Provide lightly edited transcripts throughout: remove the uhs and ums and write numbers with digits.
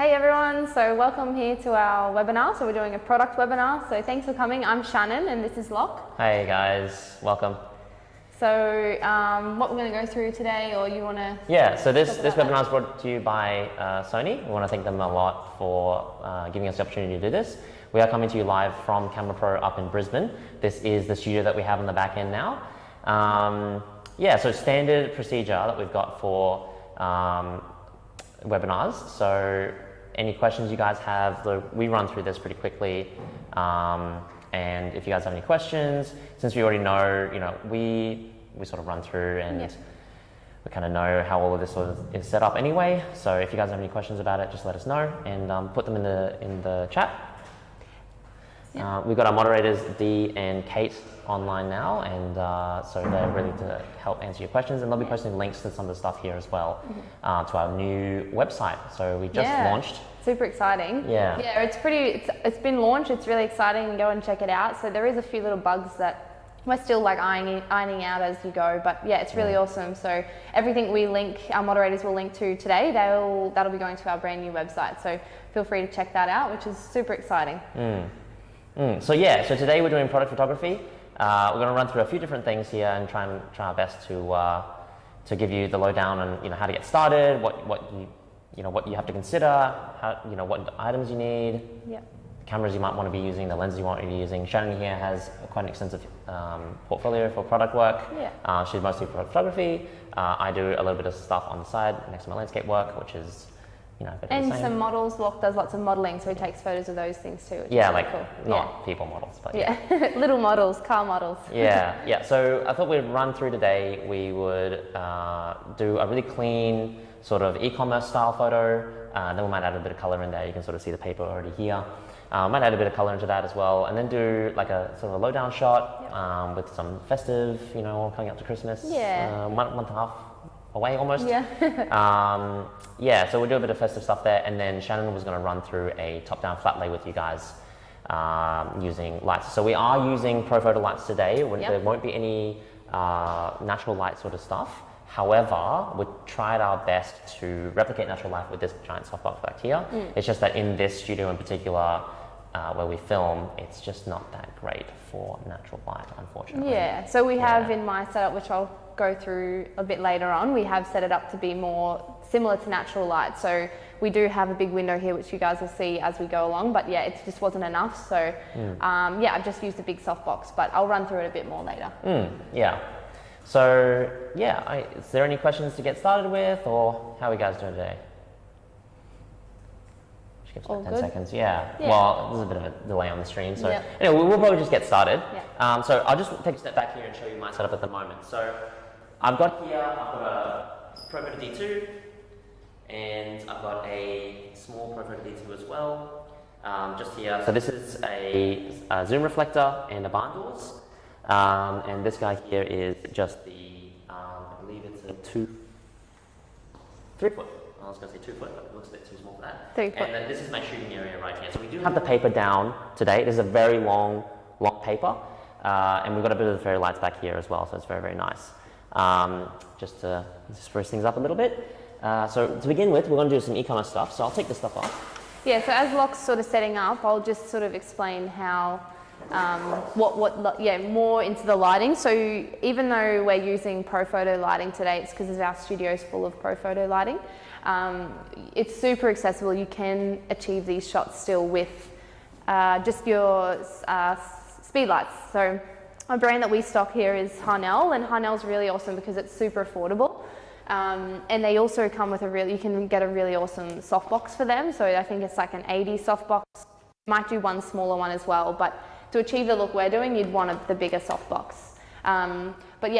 Hey everyone, so welcome here to our webinar. So we're doing a product webinar, so thanks for coming. I'm Shannon and this is Lach. Hey guys, welcome. So what we're going to go through today, or you want to... Yeah, so this webinar is brought to you by Sony. We want to thank them a lot for giving us the opportunity to do this. We are coming to you live from CameraPro up in Brisbane. This is the studio that we have on the back end now. Yeah, so standard procedure that we've got for webinars. So any questions you guys have, we run through this pretty quickly. And if you guys have any questions, since we already know, we sort of run through and we kind of know how all of this sort of is set up anyway. So if you guys have any questions about it, just let us know and put them in the chat. We've got our moderators Dee and Kate online now, and so they're ready to help answer your questions, and they'll be posting links to some of the stuff here as well to our new website. So we just launched. Super exciting. Yeah, it's been launched. It's really exciting. Go and check it out. So there is a few little bugs that we're still like ironing out as you go, but yeah, it's really awesome. So everything we link, our moderators will link to today, that'll be going to our brand new website. So feel free to check that out, which is super exciting. So today we're doing product photography. We're going to run through a few different things here and try our best to give you the lowdown on how to get started, what you have to consider, what items you need, cameras you might want to be using, the lenses you want to be using. Shannon here has quite an extensive portfolio for product work. She's mostly for photography. I do a little bit of stuff on the side next to my landscape work, which is and some models. Lach does lots of modeling, so he takes photos of those things too. Which is really like cool. Not people models, but little models, car models. So I thought we'd run through today. We would do a really clean sort of e-commerce style photo. Then we might add a bit of color in there. You can sort of see the paper already here. Might add a bit of color into that as well, and then do like a sort of a lowdown shot with some festive, coming up to Christmas. Month and a half away almost. So we'll do a bit of festive stuff there, and then Shannon was going to run through a top-down flat lay with you guys using lights. So we are using Pro Photo lights today. There won't be any natural light sort of stuff. However, we tried our best to replicate natural light with this giant softbox back here. It's just that in this studio in particular, where we film, it's just not that great for natural light, unfortunately. So we have in my setup, which I'll go through a bit later on, we have set it up to be more similar to natural light. So we do have a big window here, which you guys will see as we go along, but it just wasn't enough. So I've just used a big softbox, but I'll run through it a bit more later. So is there any questions to get started with, or how are you guys doing today? Just give us about 10 seconds. Well, there's a bit of a delay on the stream, so anyway, we'll probably just get started. So I'll just take a step back here and show you my setup at the moment. So I've got a Pro Photo D2, and I've got a small Pro Photo D2 as well, just here. So this is a zoom reflector and a barn doors, and this guy here is just the, I believe it's a 3 foot. I was going to say 2 foot, but it looks a bit too small for that. 3 foot. And then this is my shooting area right here. So we do have the paper down today. It is a very long paper, and we've got a bit of the fairy lights back here as well, so it's very, very nice. Just to spruce things up a little bit. So to begin with, we're going to do some e-commerce stuff. So I'll take this stuff off. So as Lach's sort of setting up, I'll just sort of explain how, more into the lighting. So even though we're using Pro Photo lighting today, it's because our studio's full of Pro Photo lighting. It's super accessible. You can achieve these shots still with just your speed lights. So a brand that we stock here is Harnell, and Harnell's really awesome because it's super affordable. And they also come with you can get a really awesome softbox for them. So I think it's like an 80 softbox. Might do one smaller one as well, but to achieve the look we're doing, you'd want the bigger softbox. But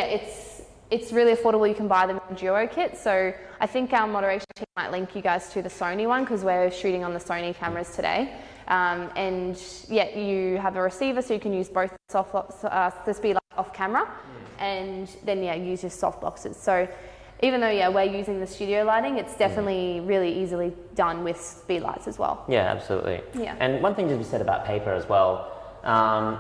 it's really affordable. You can buy them in duo kit. So I think our moderation team might link you guys to the Sony one because we're shooting on the Sony cameras today. You have a receiver, so you can use both the speed light off camera, and then use your soft boxes. So even though we're using the studio lighting, it's definitely really easily done with speed lights as well. Absolutely. And one thing to be said about paper as well,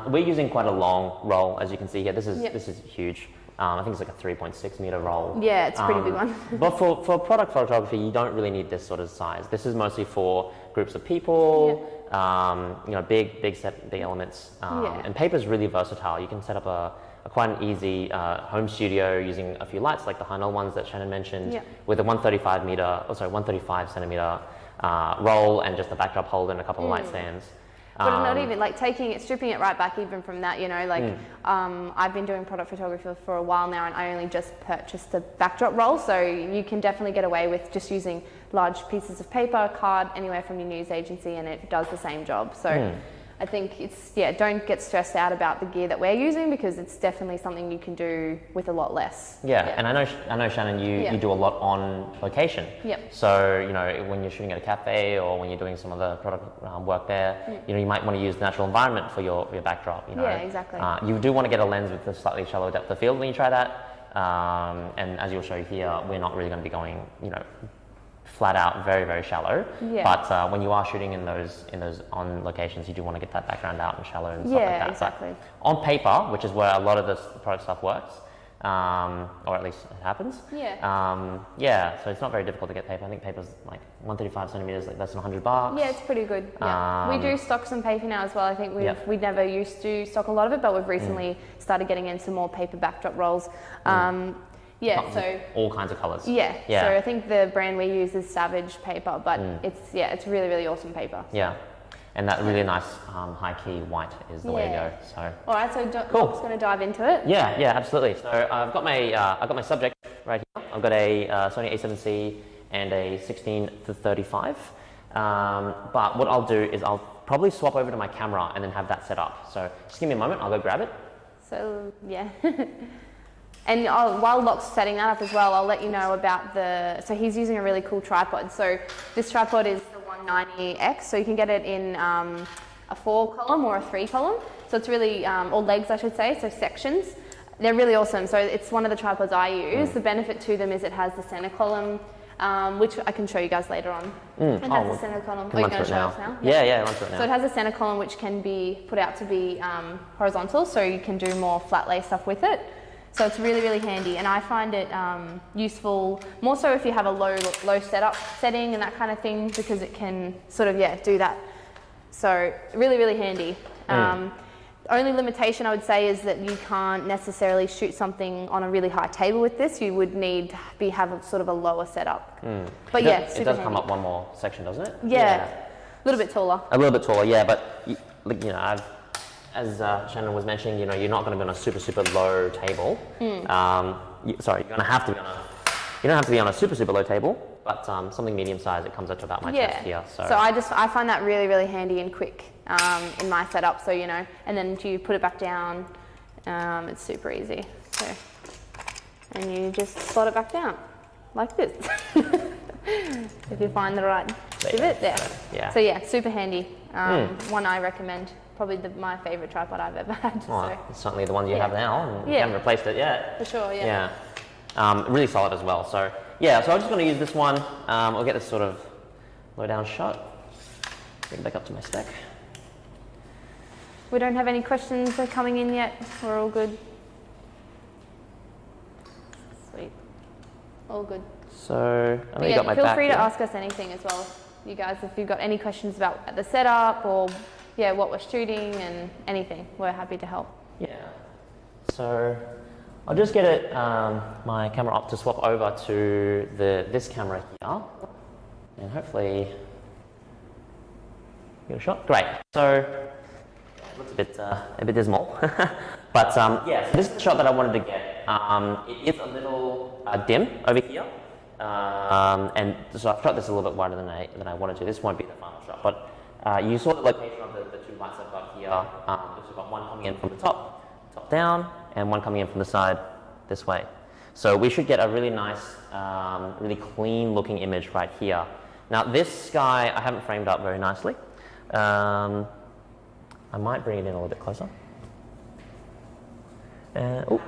we're using quite a long roll, as you can see here. This is huge. I think it's like a 3.6 meter roll. Yeah, it's a pretty big one. But for product photography, you don't really need this sort of size. This is mostly for groups of people, you know, big elements. And paper is really versatile. You can set up a quite an easy home studio using a few lights, like the Heinel ones that Shannon mentioned, with a 135 centimeter roll and just a backdrop holder and a couple of light stands. But not even like stripping it right back even from that, you know, like I've been doing product photography for a while now, and I only just purchased the backdrop roll, so you can definitely get away with just using large pieces of paper, card, anywhere from your news agency, and it does the same job. So I think it's, don't get stressed out about the gear that we're using, because it's definitely something you can do with a lot less. And I know Shannon, you do a lot on location. So, you know, when you're shooting at a cafe or when you're doing some other product work there, you know, you might want to use the natural environment for your backdrop, you know. Exactly. You do want to get a lens with a slightly shallow depth of field when you try that. And as you'll show here, we're not really going to be going, you know, flat out, very, very shallow. But when you are shooting in those on locations, you do want to get that background out and shallow and stuff like that. Exactly. But on paper, which is where a lot of this product stuff works, or at least it happens. So it's not very difficult to get paper. I think paper's like 135 centimeters, like less than $100. Yeah, it's pretty good. We do stock some paper now as well. I think we never used to stock a lot of it, but we've recently started getting into more paper backdrop rolls. So all kinds of colors. So I think the brand we use is Savage paper, but it's really, really awesome paper. And that really nice high key white is the way to go. So all right, so cool. Doc's going to dive into it. Yeah, absolutely. So I've got my subject right here. I've got a Sony A7C and a 16-35. But what I'll do is I'll probably swap over to my camera and then have that set up. So just give me a moment. I'll go grab it. So And while Locke's setting that up as well, I'll let you know about so he's using a really cool tripod. So this tripod is the 190X, so you can get it in a 4-column or a 3-column. So it's really, or legs I should say, so sections. They're really awesome. So it's one of the tripods I use. The benefit to them is it has the center column, which I can show you guys later on. It has the center column. Are you going to show us now? Yeah, run through it now. So it has a center column which can be put out to be horizontal, so you can do more flat lay stuff with it. So it's really, really handy, and I find it useful more so if you have a low setup setting and that kind of thing, because it can sort of do that. So really, really handy. Only limitation I would say is that you can't necessarily shoot something on a really high table with this. You would need to have a sort of a lower setup. But it does come up one more section, doesn't it? A little bit taller. A little bit taller, yeah. But you know, as Shannon was mentioning, you know, you're not going to be on a super, super low table. You're going to have to be on you don't have to be on a super, super low table, but something medium sized, it comes up to about my chest here. So I find that really, really handy and quick in my setup. So, you know, and then you put it back down, it's super easy. So, and you just slot it back down like this. If you find the right pivot there. So super handy. One I recommend. Probably my favourite tripod I've ever had. It's certainly the one you have now, and you haven't replaced it yet. For sure, really solid as well. So so I'm just going to use this one. I'll get this sort of low down shot. Bring it back up to my stack. We don't have any questions that are coming in yet. We're all good. Sweet. All good. So I know you got my back. Feel free to ask us anything as well, you guys, if you've got any questions about the setup or what we're shooting and anything. We're happy to help. So I'll just get it, my camera up to swap over to this camera here, and hopefully get a shot. Great. So it looks a bit dismal, but so this is the shot that I wanted to get. It is a little dim over here, and so I've shot this a little bit wider than I wanted to. This won't be the final shot, but you saw the location of the two lights I've got here. We've got one coming in from the top down, and one coming in from the side this way. So we should get a really nice, really clean looking image right here. Now this sky I haven't framed up very nicely. I might bring it in a little bit closer. New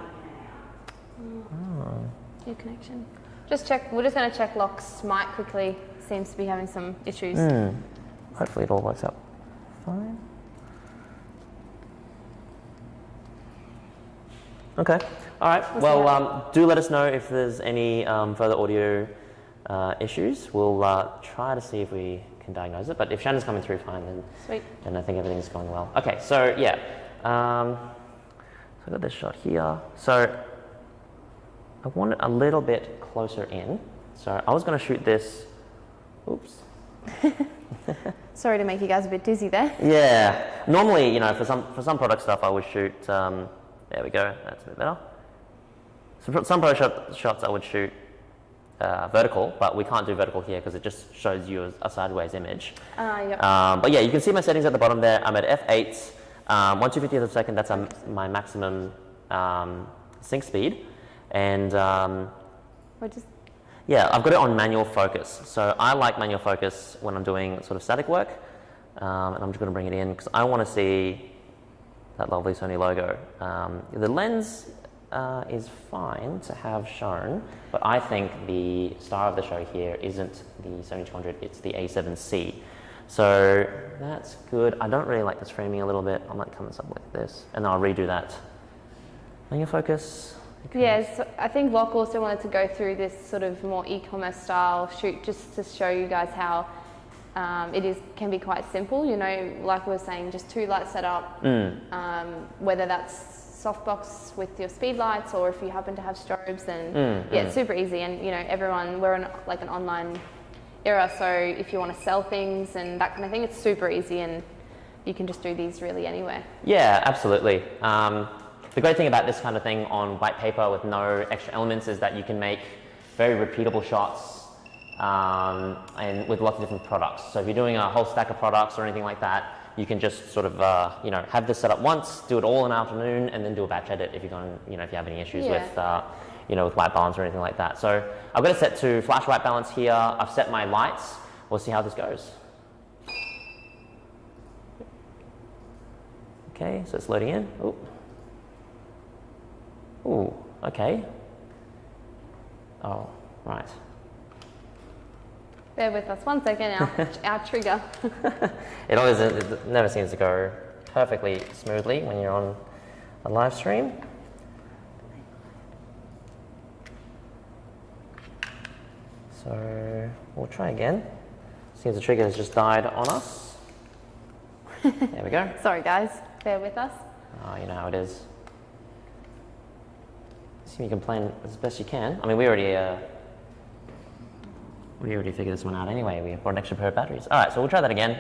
connection. Just check. We're just going to check Locke's mic quickly. Seems to be having some issues. Hopefully it all works out fine. Okay. All right. Well, do let us know if there's any further audio issues. We'll try to see if we can diagnose it. But if Shannon's coming through fine, then Sweet. Then I think everything's going well. Okay. So yeah. So I got this shot here. So I want it a little bit closer in. So I was going to shoot this. Oops. Sorry to make you guys a bit dizzy there. Yeah. Normally, you know, for some product stuff, I would shoot. There we go. That's a bit better. So for some product shots, I would shoot vertical, but we can't do vertical here because it just shows you a sideways image. Yep. But yeah, you can see my settings at the bottom there. I'm at f8, 1/250th of a second. That's my maximum sync speed, and yeah, I've got it on manual focus. So I like manual focus when I'm doing sort of static work, and I'm just going to bring it in because I want to see that lovely Sony logo. The lens is fine to have shown, but I think the star of the show here isn't the Sony 200, it's the A7C. So that's good. I don't really like this framing a little bit. I might come this up like this, and then I'll redo that. Manual focus. Yeah, so I think Locke also wanted to go through this sort of more e-commerce style shoot just to show you guys how can be quite simple, you know, like we were saying, just 2 light setup, whether that's softbox with your speed lights or if you happen to have strobes, then it's super easy. And you know, we're in like an online era, so if you want to sell things and that kind of thing, it's super easy and you can just do these really anywhere. Yeah, absolutely. The great thing about this kind of thing on white paper with no extra elements is that you can make very repeatable shots and with lots of different products. So if you're doing a whole stack of products or anything like that, you can just sort of you know, have this set up once, do it all in an afternoon, and then do a batch edit if you're going, you know, if you have any issues with you know, with white balance or anything like that. So I've got it set to flash white balance here. I've set my lights. We'll see how this goes. Okay, so it's loading in. Ooh. Ooh, okay. Oh, right. Bear with us 1 second, our trigger. It never seems to go perfectly smoothly when you're on a live stream. So we'll try again. Seems the trigger has just died on us. There we go. Sorry guys, bear with us. Oh, you know how it is. See if you can plan as best you can. I mean, we already figured this one out anyway. We bought an extra pair of batteries. All right, so we'll try that again.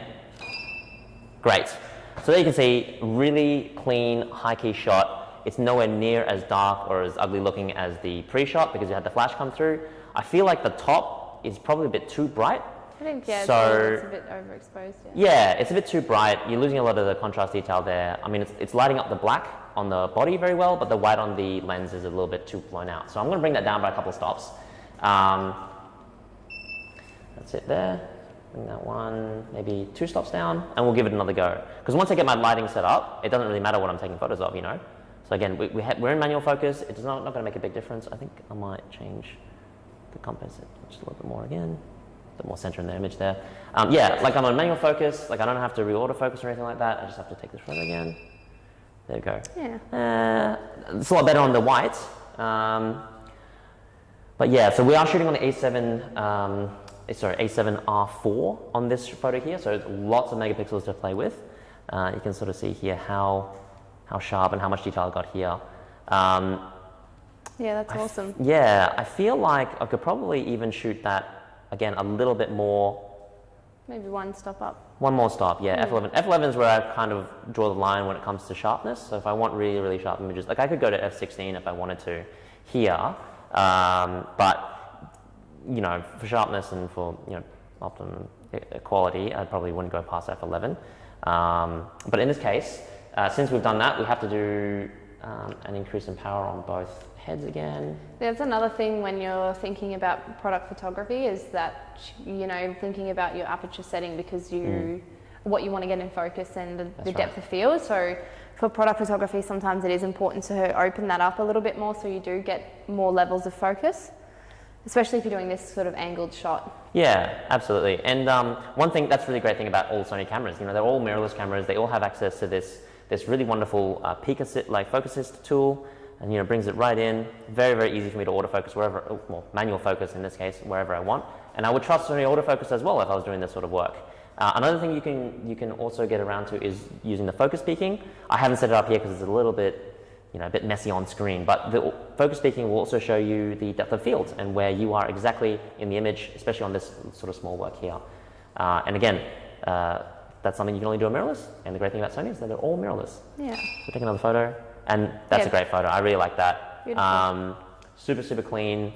Great. So there you can see, really clean, high-key shot. It's nowhere near as dark or as ugly looking as the pre-shot because you had the flash come through. I feel like the top is probably a bit too bright. I think, yeah, so, it's a bit overexposed. Yeah, it's a bit too bright. You're losing a lot of the contrast detail there. I mean, it's lighting up the black on the body very well, but the white on the lens is a little bit too blown out. So I'm going to bring that down by a couple of stops. That's it there. Bring that one, maybe 2 stops down, and we'll give it another go. Because once I get my lighting set up, it doesn't really matter what I'm taking photos of, you know. So again, we're in manual focus. It's not going to make a big difference. I think I might change the composite just a little bit more again. A bit more center in the image there. Yeah, like I'm on manual focus. Like I don't have to re-auto focus or anything like that. I just have to take this photo again. There we go. Yeah. It's a lot better on the white. But yeah, so we are shooting on the A7R4 on this photo here. So lots of megapixels to play with. You can sort of see here how sharp and how much detail I got here. Yeah, that's awesome. Yeah, I feel like I could probably even shoot that again a little bit more. Maybe 1 stop up. 1 more stop, yeah. F11. F11 is where I kind of draw the line when it comes to sharpness. So if I want really, really sharp images, like I could go to F16 if I wanted to here. But, you know, for sharpness and for, you know, optimum quality, I probably wouldn't go past F11. But in this case, since we've done that, we have to do an increase in power on both heads again. There's another thing when you're thinking about product photography is that, you know, thinking about your aperture setting because what you want to get in focus and the depth of field. So for product photography, sometimes it is important to open that up a little bit more so you do get more levels of focus, especially if you're doing this sort of angled shot. Yeah, absolutely. And one thing that's really great thing about all Sony cameras, you know, they're all mirrorless cameras. They all have access to this really wonderful peak assist, like focus assist tool. and brings it right in. Very, very easy for me to autofocus wherever, well, manual focus in this case, wherever I want. And I would trust Sony autofocus as well if I was doing this sort of work. Another thing you can also get around to is using the focus peaking. I haven't set it up here because it's a little bit, a bit messy on screen, but the focus peaking will also show you the depth of field and where you are exactly in the image, especially on this sort of small work here. And again, that's something you can only do on mirrorless. And the great thing about Sony is that they're all mirrorless. Yeah. So take another photo, and that's a great photo. I really like that. Super, super clean.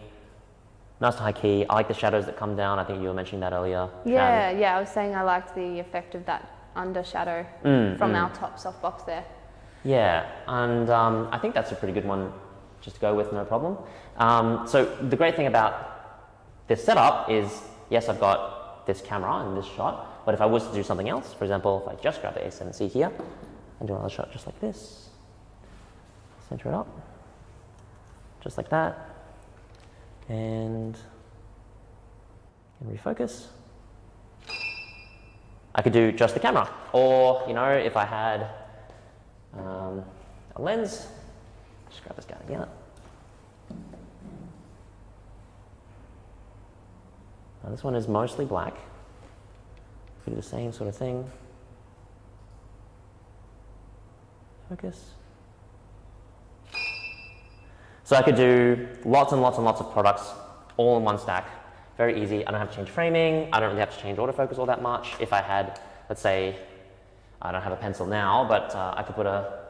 Nice to high key. I like the shadows that come down. I think you were mentioning that earlier. Yeah, yeah. I was saying I liked the effect of that under shadow from our top softbox there. Yeah, and I think that's a pretty good one just to go with, no problem. So the great thing about this setup is, yes, I've got this camera in this shot, but if I was to do something else, for example, if I just grab the A7C here and do another shot just like this, center it up, just like that, and refocus. I could do just the camera, or if I had a lens, just grab this guy here. Now this one is mostly black. We do the same sort of thing. Focus. So I could do lots and lots and lots of products all in one stack. Very easy. I don't have to change framing. I don't really have to change autofocus all that much. If I had, let's say, I don't have a pencil now, but I could put a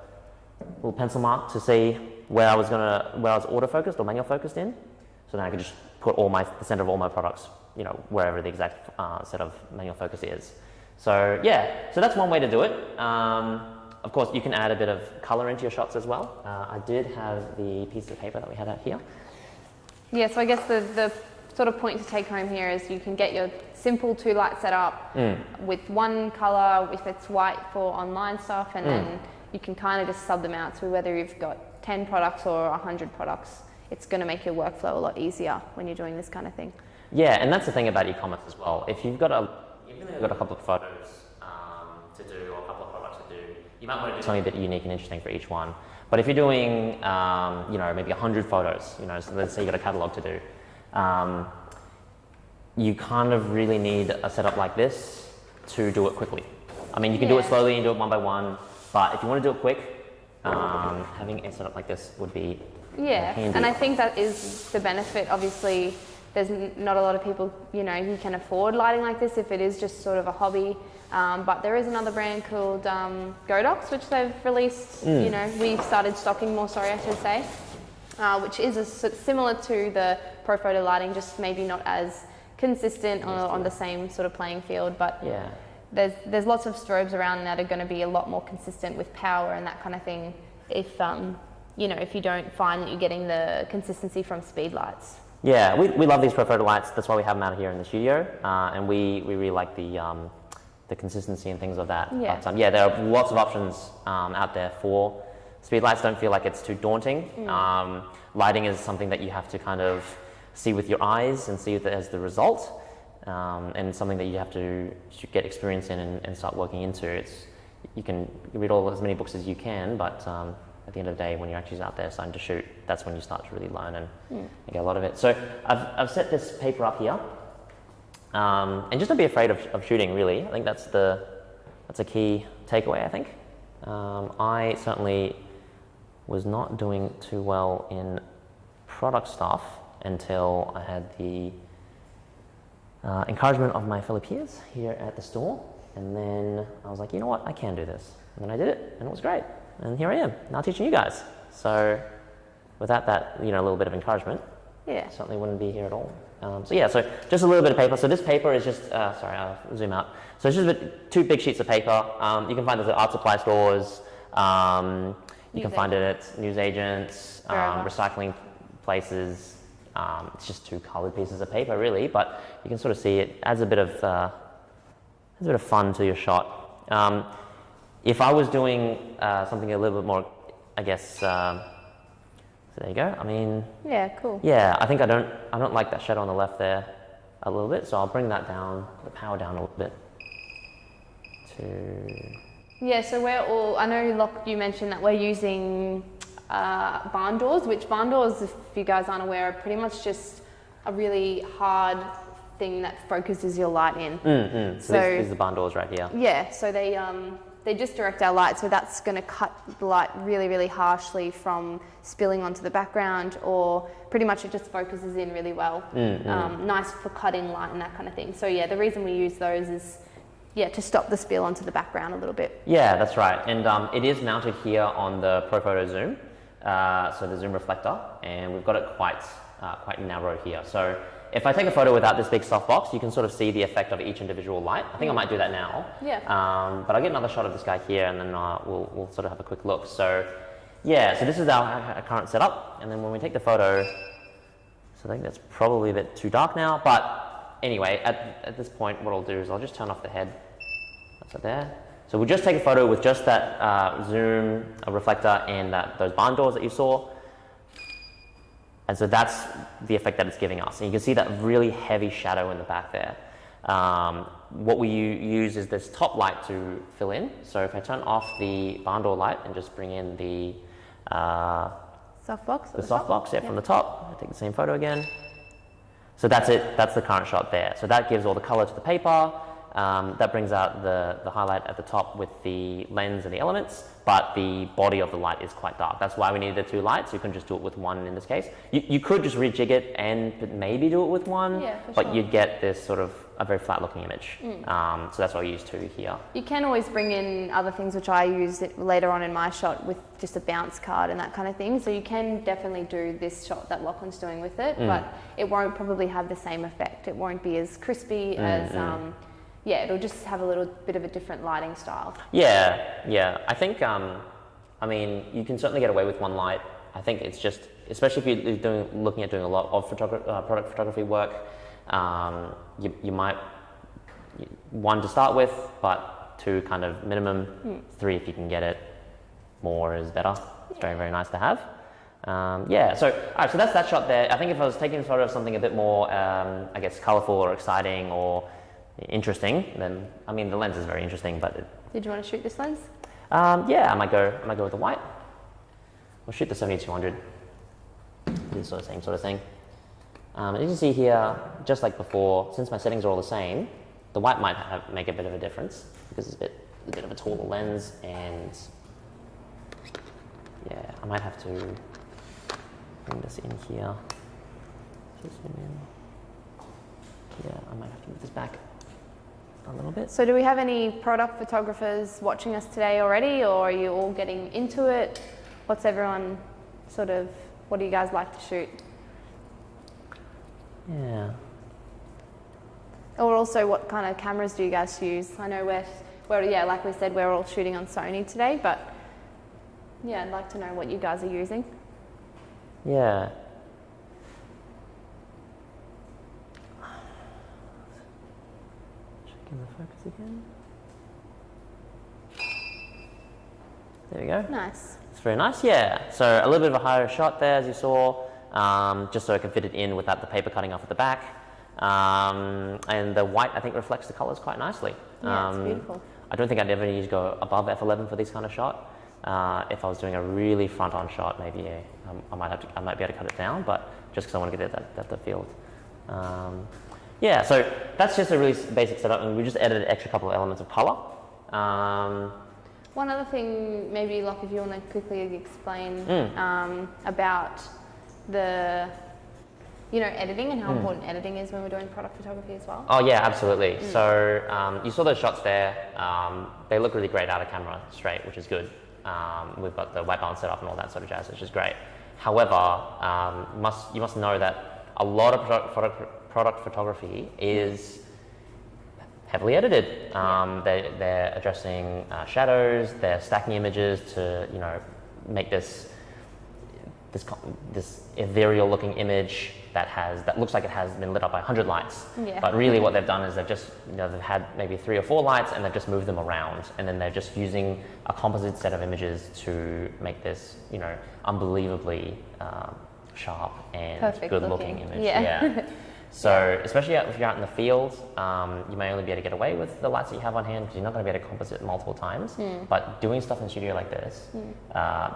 little pencil mark to see where I was autofocused or manual focused in. So then I could just put the center of all my products, wherever the exact set of manual focus is. So yeah, so that's one way to do it. Of course, you can add a bit of color into your shots as well. I did have the piece of paper that we had out here. Yeah, so I guess the sort of point to take home here is you can get your simple 2-light setup with one color, if it's white for online stuff, and then you can kind of just sub them out to whether you've got 10 products or 100 products. It's going to make your workflow a lot easier when you're doing this kind of thing. Yeah, and that's the thing about e-commerce as well. If you've got a couple of photos to do or a couple of products to do, you might want to do something a bit unique and interesting for each one. But if you're doing, maybe 100 photos, so let's say you've got a catalog to do, you kind of really need a setup like this to do it quickly. I mean, you can do it slowly and do it one by one, but if you want to do it quick, having a setup like this would be handy. And I think that is the benefit. Obviously, there's not a lot of people, who can afford lighting like this if it is just sort of a hobby. But there is another brand called Godox, which they've released. We've started stocking more, I should say, which is similar to the Pro Photo lighting, just maybe not as consistent on the same sort of playing field. But there's lots of strobes around that are going to be a lot more consistent with power and that kind of thing. If if you don't find that you're getting the consistency from speed lights. Yeah, we love these Pro Photo lights. That's why we have them out here in the studio, and we really like the consistency and things of that. Yeah. But there are lots of options out there for speed lights. Don't feel like it's too daunting. Lighting is something that you have to kind of see with your eyes and see it as the result, and something that you have to get experience in and start working into. You can read as many books as you can, but at the end of the day, when you're actually out there starting to shoot, that's when you start to really learn and get a lot of it. So I've set this paper up here, and just don't be afraid of shooting. Really, I think that's a key takeaway. I think I certainly was not doing too well in product stuff until I had the encouragement of my fellow peers here at the store, and then I was like, you know what, I can do this, and then I did it, and it was great. And here I am, now teaching you guys. So without that, a little bit of encouragement, certainly wouldn't be here at all. So just a little bit of paper. So this paper is just, I'll zoom out. So it's just two big sheets of paper. You can find it at art supply stores. You can find it at newsagents, recycling places. It's just two colored pieces of paper, really, but you can sort of see it adds a bit of fun to your shot. If I was doing something a little bit more, I guess, so there you go. I mean, cool. Yeah, I think I don't like that shadow on the left there a little bit, so I'll bring that down, the power down a little bit. So we're all, I know, Locke, you mentioned that we're using barn doors, which barn doors, if you guys aren't aware, are pretty much just a really hard thing that focuses your light in. So these are the barn doors right here. Yeah, so they just direct our light, so that's going to cut the light really, really harshly from spilling onto the background, or pretty much it just focuses in really well. Nice for cutting light and that kind of thing. So yeah, the reason we use those is to stop the spill onto the background a little bit. Yeah, that's right. And it is mounted here on the ProPhoto zoom, so the zoom reflector, and we've got it quite narrow here. So if I take a photo without this big softbox, you can sort of see the effect of each individual light. I think I might do that now. Yeah. But I'll get another shot of this guy here, and then we'll sort of have a quick look. So yeah, so this is our current setup, and then when we take the photo, so I think that's probably a bit too dark now, but anyway, at this point, what I'll do is I'll just turn off the head. That's it there. So we'll just take a photo with just that zoom, a reflector, and those barn doors that you saw. And so that's the effect that it's giving us. And you can see that really heavy shadow in the back there. What we use is this top light to fill in. So if I turn off the barn door light and just bring in the softbox. The softbox, from the top. I take the same photo again. So that's it. That's the current shot there. So that gives all the color to the paper. That brings out the highlight at the top with the lens and the elements, but the body of the light is quite dark. That's why we need the two lights. You couldn't just do it with one in this case. You could just rejig it and maybe do it with one, but you'd get this sort of a very flat looking image. So that's why I use two here. You can always bring in other things, which I use later on in my shot with just a bounce card and that kind of thing. So you can definitely do this shot that Lachlan's doing with it, but it won't probably have the same effect. It won't be as crispy as... it'll just have a little bit of a different lighting style. Yeah. I think, I mean, you can certainly get away with one light. I think it's just, especially if you're looking at doing a lot of product photography work, you might, one to start with, but two kind of minimum, three if you can get it, more is better. It's very, very nice to have. So all right, so that's that shot there. I think if I was taking a photo of something a bit more, I guess, colorful or exciting or interesting, then I mean the lens is very interesting, but did you want to shoot this lens? I might go with the white. We'll shoot the 7200. This sort of same sort of thing. And you can see here, just like before, since my settings are all the same, the white might make a bit of a difference because it's a bit of a taller lens, and I might have to bring this in here. Just zoom in. I might have to move this back a little bit. So do we have any product photographers watching us today already, or are you all getting into it? What's everyone what do you guys like to shoot? Yeah. Or also, what kind of cameras do you guys use? I know like we said, we're all shooting on Sony today, but I'd like to know what you guys are using. Yeah. Checking the focus again. There we go. Nice. It's very nice, yeah. So a little bit of a higher shot there, as you saw, just so I can fit it in without the paper cutting off at the back. And the white, I think, reflects the colors quite nicely. Yeah, it's beautiful. I don't think I'd ever need to go above f11 for this kind of shot. If I was doing a really front-on shot, maybe I might be able to cut it down, but just because I want to get that depth of field. So that's just a really basic setup, and we just added an extra couple of elements of color. One other thing, maybe, Locke, if you want to quickly explain about the, editing and how important editing is when we're doing product photography as well. Oh yeah, absolutely. So you saw those shots there. They look really great out of camera straight, which is good. We've got the white balance set up and all that sort of jazz, which is great. However, you must know that a lot of product photography is heavily edited. They're addressing shadows, they're stacking images to make this ethereal looking image that looks like it has been lit up by 100 lights. Yeah. But really what they've done is they've just they've had maybe 3 or 4 lights, and they've just moved them around, and then they're just using a composite set of images to make this unbelievably sharp and perfect good looking image. Yeah. So especially if you're out in the field, you may only be able to get away with the lights that you have on hand because you're not going to be able to composite multiple times. But doing stuff in the studio like this,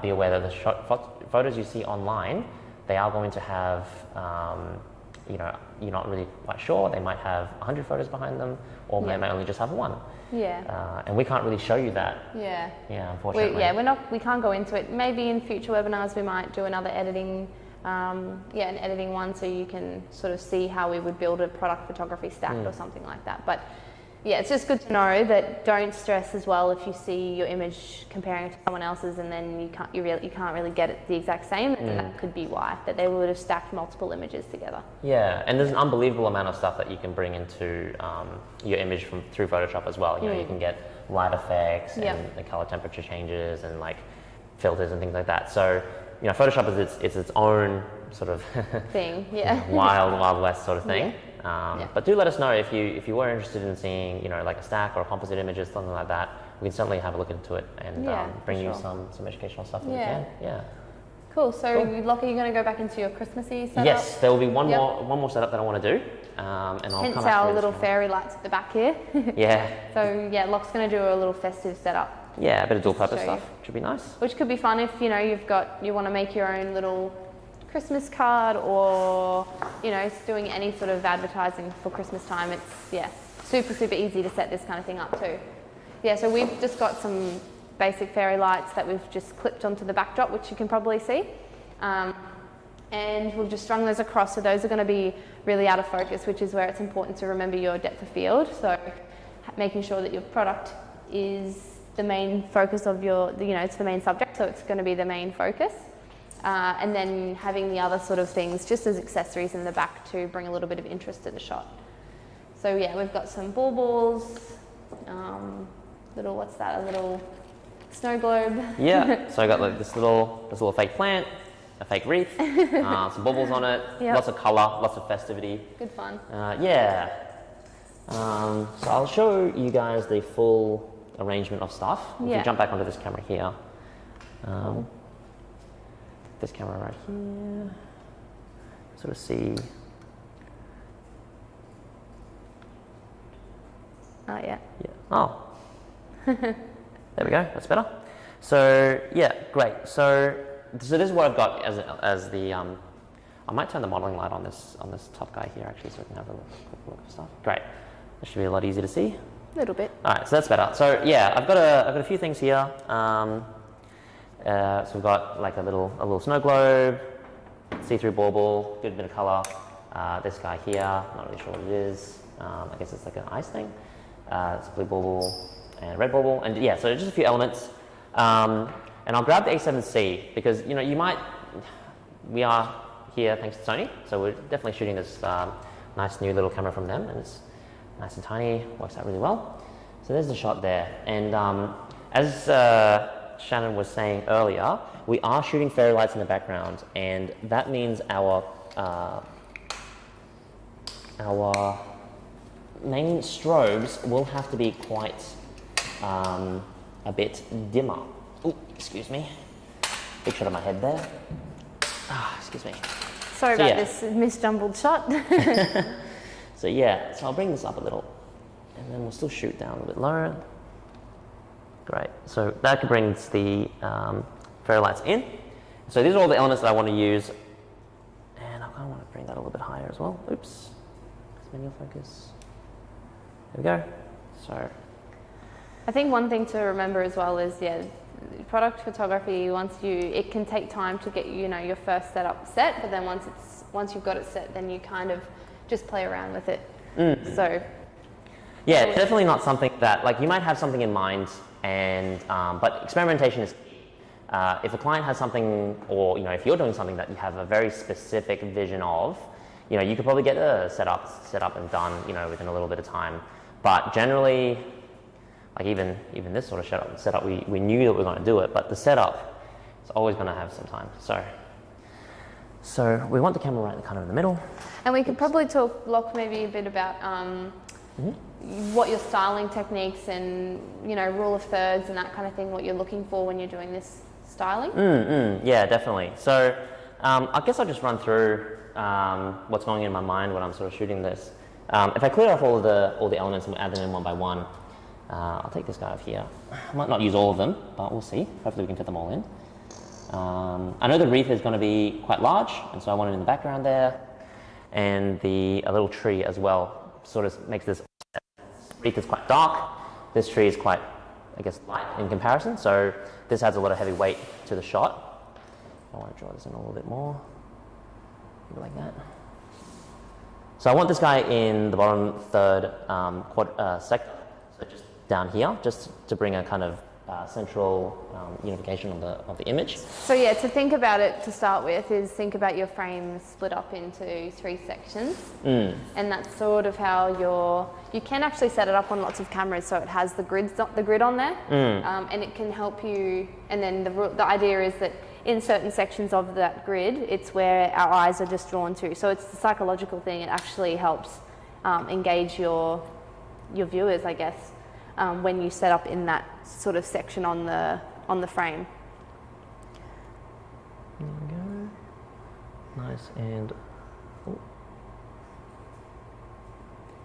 be aware that the photos you see online, they are going to have, you know, you're not really quite sure. They might have 100 photos behind them, or they may only just have one. Yeah. And we can't really show you that. Yeah. Yeah, unfortunately. We can't go into it. Maybe in future webinars we might do another editing, an editing one, so you can sort of see how we would build a product photography stack or something like that. But yeah, it's just good to know that don't stress as well if you see your image comparing it to someone else's and then you can't really get it the exact same, and that could be why, that they would have stacked multiple images together. Yeah, and there's an unbelievable amount of stuff that you can bring into your image through Photoshop as well. You know, you can get light effects and the color temperature changes and like filters and things like that. So, you know, Photoshop is its own sort of thing, wild west sort of thing. Yeah. But do let us know if you were interested in seeing, you know, like a stack or composite images, something like that. We can certainly have a look into it and bring you some educational stuff that we can. Yeah. Cool. So, Lockie, you're going to go back into your Christmassy setup? Yes, there will be one more setup that I want to do, and I'll hence come back our to little fairy lights at the back here. Yeah. So yeah, Locke's going to do a little festive setup. Yeah, a bit of dual purpose show stuff, you. should be nice. Which could be fun if you want to make your own little Christmas card, or doing any sort of advertising for Christmas time. It's super easy to set this kind of thing up too. Yeah, so we've just got some basic fairy lights that we've just clipped onto the backdrop, which you can probably see. And we've just strung those across, so those are going to be really out of focus, which is where it's important to remember your depth of field. So making sure that your product is the main focus of it's the main subject, so it's going to be the main focus. And then having the other sort of things just as accessories in the back to bring a little bit of interest to the shot. So yeah, we've got some baubles, a little snow globe. Yeah, so I got like this little fake plant, a fake wreath, some baubles on it, lots of colour, lots of festivity. Good fun. So I'll show you guys the full arrangement of stuff. If you jump back onto this camera here, this camera right here, sort of see. Oh yeah. Yeah. Oh. There we go. That's better. So yeah, great. So this is what I've got as the. I might turn the modeling light on this top guy here actually, so we can have a quick look at stuff. Great. That should be a lot easier to see. A little bit. All right, so that's better. So yeah, I've got a few things here. So we've got like a little snow globe, see-through bauble, good bit of color. This guy here, not really sure what it is. I guess it's like an ice thing. It's a blue bauble and red bauble, and yeah, so just a few elements. And I'll grab the A7C because we are here thanks to Sony, so we're definitely shooting this nice new little camera from them, and it's nice and tiny, works out really well. So there's the shot there, and as Shannon was saying earlier, we are shooting fairy lights in the background, and that means our main strobes will have to be quite a bit dimmer. Oh, excuse me. Big shot of my head there. Excuse me. Sorry about this misjumbled shot. So yeah, so I'll bring this up a little, and then we'll still shoot down a little bit lower. Great. So that brings the fairy lights in. So these are all the elements that I want to use, and I kind of want to bring that a little bit higher as well. Oops. Manual focus. There we go. So I think one thing to remember as well is product photography. It can take time to get your first setup set, but then once you've got it set, then you kind of just play around with it. So yeah, it's definitely not something that you might have something in mind, and but experimentation is key. If a client has something, or if you're doing something that you have a very specific vision of, you could probably get a setup and done within a little bit of time. But generally, even this sort of setup, we knew that we were going to do it, but the setup is always going to have some time. So we want the camera right kind of in the middle. And we could probably talk, Locke, maybe a bit about what your styling techniques and rule of thirds and that kind of thing, what you're looking for when you're doing this styling. Yeah, definitely. So I guess I'll just run through what's going on in my mind when I'm sort of shooting this. If I clear off all the elements and add them in one by one, I'll take this guy off here. I might not use all of them, but we'll see. Hopefully we can fit them all in. I know the reef is going to be quite large, and so I want it in the background there. And a little tree as well sort of makes this reef is quite dark. This tree is quite, I guess, light in comparison, so this adds a lot of heavy weight to the shot. I want to draw this in a little bit more, maybe like that. So I want this guy in the bottom third sector, so just down here, just to bring a kind of central unification of the image. So yeah, to think about it to start with is think about your frame split up into 3 sections, and that's sort of how you can actually set it up on lots of cameras so it has the grid on there, and it can help you. And then the idea is that in certain sections of that grid, it's where our eyes are just drawn to. So it's the psychological thing. It actually helps engage your viewers, I guess, when you set up in that sort of section on the frame. There we go. Nice and.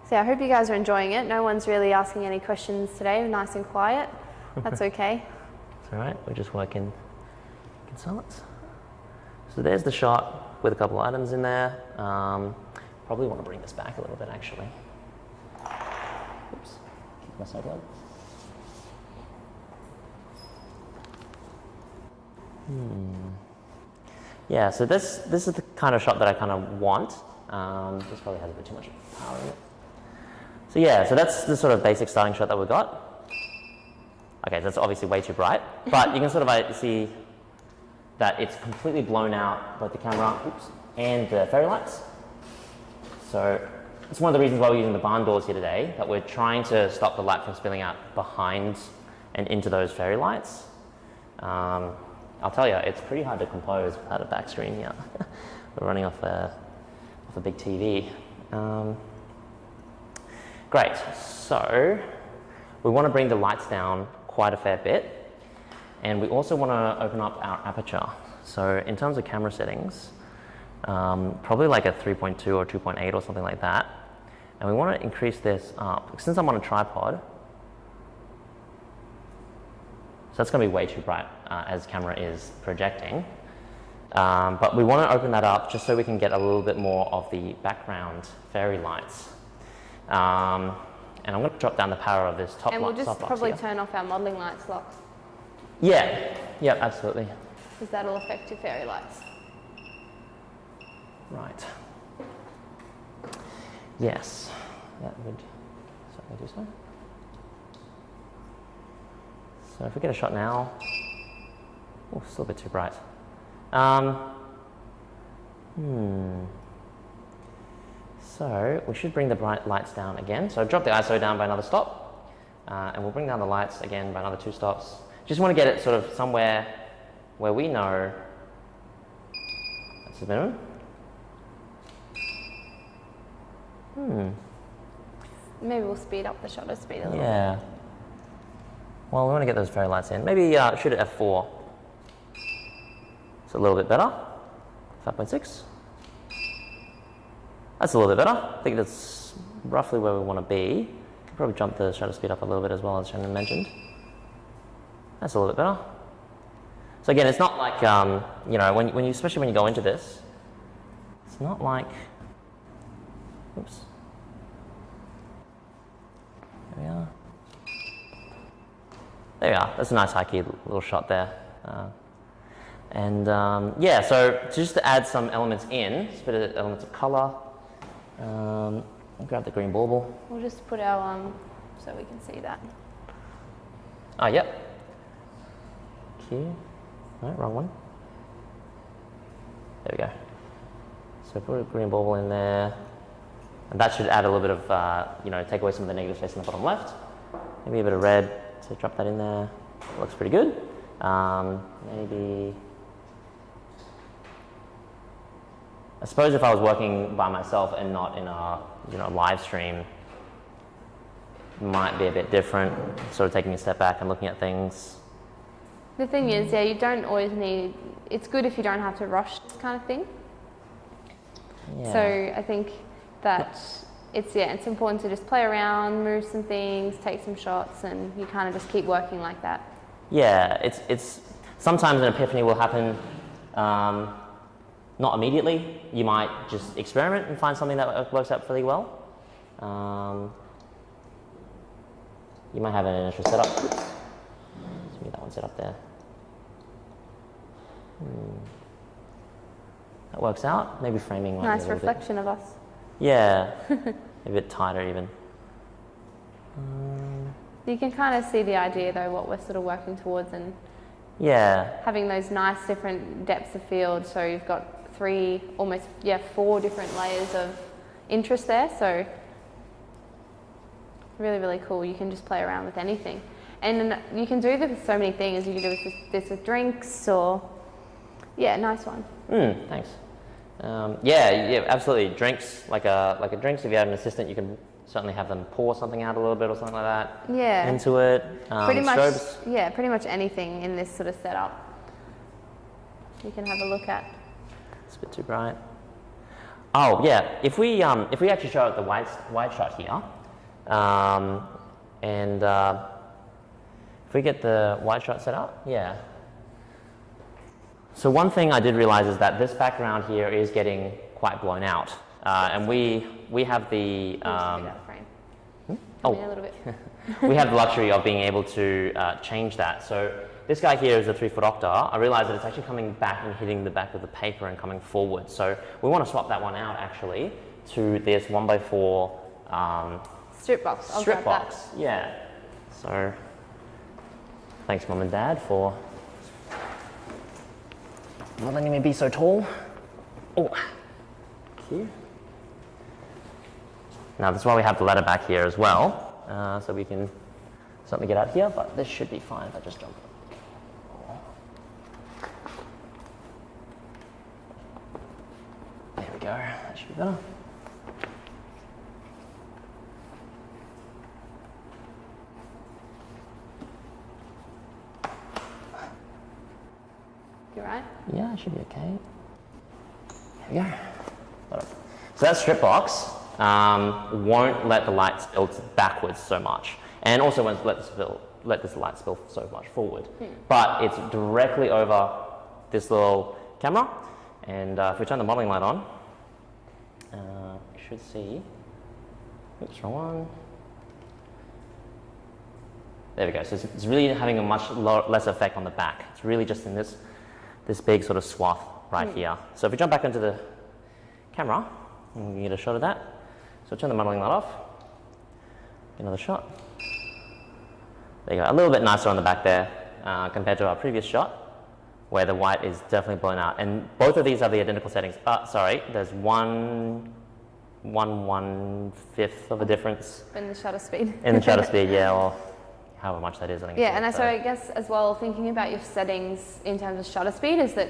So I hope you guys are enjoying it. No one's really asking any questions today. Nice and quiet. That's okay. It's all right. We're just working in silence. So there's the shot with a couple of items in there. Probably want to bring this back a little bit, actually. Oops. Keep my side up. Yeah, so this is the kind of shot that I kind of want. This probably has a bit too much power in it. So yeah, so that's the sort of basic starting shot that we got. Okay, that's obviously way too bright, but you can sort of see that it's completely blown out, both the camera and the fairy lights. So it's one of the reasons why we're using the barn doors here today, that we're trying to stop the light from spilling out behind and into those fairy lights. I'll tell you, it's pretty hard to compose without a back screen here. We're running off a big TV. Great, so we want to bring the lights down quite a fair bit, and we also want to open up our aperture. So in terms of camera settings, probably like a 3.2 or 2.8 or something like that, and we want to increase this up. Since I'm on a tripod, so that's going to be way too bright as camera is projecting. But we want to open that up just so we can get a little bit more of the background fairy lights. And I'm going to drop down the power of this top light. And we'll just probably turn off our modelling lights, Locks. Yeah, absolutely. Because that'll affect your fairy lights. Right. Yes, that would certainly do so. So if we get a shot now, oh, still a bit too bright. So we should bring the bright lights down again. So drop the ISO down by another stop, and we'll bring down the lights again by another 2 stops. Just want to get it sort of somewhere where we know that's the minimum. Maybe we'll speed up the shutter speed a little bit. Yeah. Well, we want to get those fairy lights in. Maybe shoot at f4. It's a little bit better. 5.6. That's a little bit better. I think that's roughly where we want to be. Could probably jump the shutter speed up a little bit as well, as Shannon mentioned. That's a little bit better. So again, it's not like you know, when you especially when you go into this, it's not like. Oops. There we are. There we are. That's a nice high key little shot there. Yeah, so just to add some elements in, just a bit of elements of color. I'll grab the green bauble. We'll just put our so we can see that. Oh, yep. Key. No, wrong one. There we go. So put a green bauble in there. And that should add a little bit of, you know, take away some of the negative space in the bottom left. Maybe a bit of red, so drop that in there. Looks pretty good. Maybe, I suppose if I was working by myself and not in a, you know, live stream, might be a bit different, sort of taking a step back and looking at things. The thing is, yeah, you don't always need, it's good if you don't have to rush this kind of thing. Yeah. So I think that it's important to just play around, move some things, take some shots, and you kind of just keep working like that. Yeah, it's sometimes an epiphany will happen, not immediately. You might just experiment and find something that works out really well. You might have an initial setup. Let's get that one set up there. That works out. Maybe framing might be a Nice little reflection of us. Yeah, a bit tighter even. You can kind of see the idea though, what we're sort of working towards, and Yeah, having those nice different depths of field. So you've got 4 different layers of interest there. So really, really cool. You can just play around with anything. And you can do this with so many things. You can do this with drinks or, yeah, nice one. Thanks. Yeah, absolutely. Drinks, like a drinks. If you have an assistant, you can certainly have them pour something out a little bit or something like that. Yeah. Into it. Pretty much. Strobes. Yeah, pretty much anything in this sort of setup. You can have a look at. It's a bit too bright. Oh yeah, if we actually show the wide shot here, and if we get the wide shot set up, yeah. So one thing I did realize is that this background here is getting quite blown out, and we have the Out of frame. oh. A little bit. we have the luxury of being able to change that. So this guy here is a 3-foot octa. I realized that it's actually coming back and hitting the back of the paper and coming forward. So we want to swap that one out actually to this 1x4 Strip box. I'll strip grab box. Yeah. So thanks, Mum and Dad, for not letting me be so tall. Oh, thank you. Now that's why we have the ladder back here as well, so we can certainly get out here, but this should be fine if I just jump. There we go, that should be better. You right? Yeah, it should be okay. There we go. So that strip box won't let the light spill backwards so much, and also won't let this light spill so much forward. But it's directly over this little camera, and if we turn the modeling light on, you should see. Oops, wrong one. There we go. So it's really having a much less effect on the back. It's really just in this big sort of swath right here. So if we jump back into the camera, and we can get a shot of that. So turn the modeling light off. Get another shot. There you go. A little bit nicer on the back there compared to our previous shot, where the white is definitely blown out. And both of these have the identical settings. Sorry, there's 1/1/5 of a difference. In the shutter speed. In the shutter speed, yeah, or however much that is. I think. Yeah, and so I guess as well, thinking about your settings in terms of shutter speed is that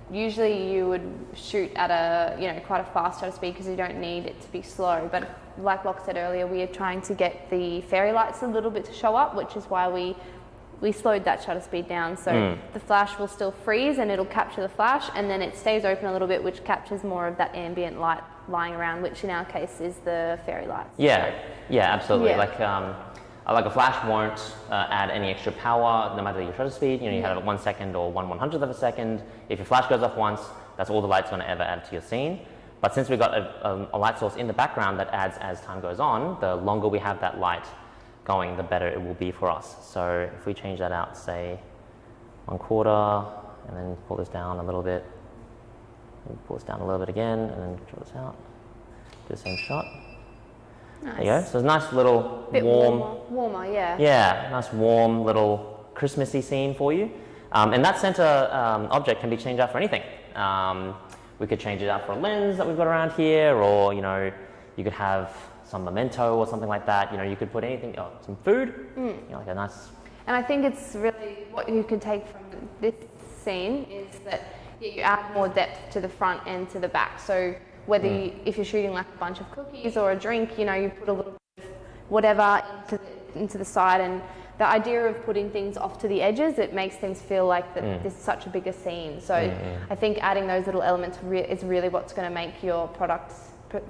usually you would shoot at quite a fast shutter speed because you don't need it to be slow. But like Locke said earlier, we are trying to get the fairy lights a little bit to show up, which is why we slowed that shutter speed down. So the flash will still freeze and it'll capture the flash, and then it stays open a little bit, which captures more of that ambient light lying around, which in our case is the fairy lights. Yeah, yeah, absolutely. Yeah. Like a flash won't add any extra power no matter your shutter speed. You have it at 1 second or 1/100th of a second. If your flash goes off once, that's all the light's going to ever add to your scene. But since we've got a light source in the background that adds as time goes on, the longer we have that light going, the better it will be for us. So if we change that out, say 1/4, and then pull this down a little bit, and pull this down a little bit again, and then draw this out, do the same shot. Nice. There you go. So it's a nice little Bit warm, warmer, yeah. yeah, nice warm little Christmassy scene for you. And that center object can be changed out for anything. We could change it out for a lens that we've got around here, or you could have some memento or something like that. You could put anything, some food, like a nice. And I think it's really what you can take from this scene is that you add more depth to the front and to the back. So whether if you're shooting like a bunch of cookies or a drink, you put a little bit of whatever into the side, and the idea of putting things off to the edges, it makes things feel like that this is such a bigger scene. So I think adding those little elements is really what's going to make your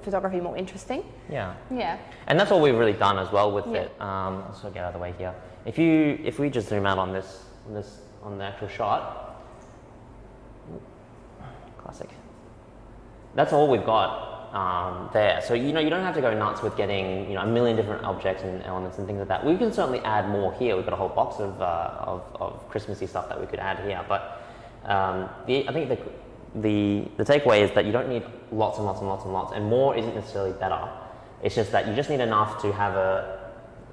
photography more interesting. Yeah. Yeah. And that's what we've really done as well with it. I'll sort of get out of the way here. If we just zoom out on this on the actual shot, classic. That's all we've got there. So you don't have to go nuts with getting a million different objects and elements and things like that. We can certainly add more here. We've got a whole box of Christmassy stuff that we could add here. But I think the takeaway is that you don't need lots and lots and lots and lots, and more isn't necessarily better. It's just that you just need enough to have a